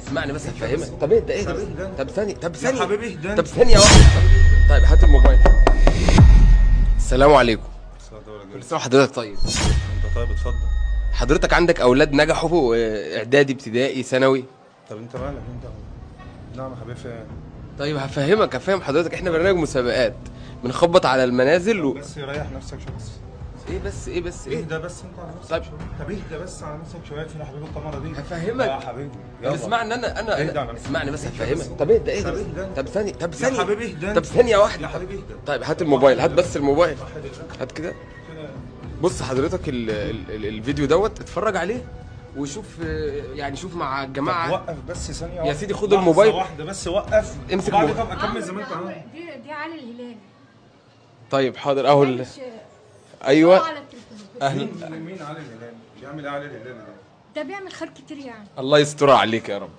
اسمعني بس هفهمك. طب ايه ده ايه ده؟ طب ثانية يا حبيبي اهدى. طب ثانية واحدة. طيب هات الموبايل. السلام عليكم. كل سنة وحضرتك طيب. انت طيب اتفضل. حضرتك عندك اولاد نجحوا اعدادي ابتدائي ثانوي؟ طب انت مالك انت؟ نعم يا حبيبي في ايه؟ طيب هفهم حضرتك، احنا برنامج مسابقات بنخبط على المنازل بس يريح نفسك شويه بس. ايه اهدى بس انت على نفسك طيب. شويه. طب اهدى بس على نفسك شويه فين يا حبيبي الكاميرا دي؟ هفهمك. يا حبيبي طب يلا. اسمعني انا اهدى على نفسك. اسمعني بس اهدى هفهمك. بس. طب ايه ده ايه طب ده؟ اهدى. طب ثانية يا حبيبي اهدى. طب ثانية واحدة. يا حبيبي اهدى. طيب هات الموبايل، هات بس الموبايل. واحد اهدى. هات كده. كده. بص حضرتك الفيديو دوت اتفرج عليه وشوف يعني شوف مع طب الجماعة. وقف بس ثانيه يا واحدة. سيدي خد لحظة الموبايل. واحده بس وقف. امسك وبعد الموبايل. كده اكمل زي ما انت عامل. دي علي الهلالي. طيب حاضر اهو مش ايوه على التليفون. اهلا. مين علي الهلال؟ بيعمل ايه علي الهلال ده؟ ده بيعمل خير كتير يعني. الله يستر عليك يا رب.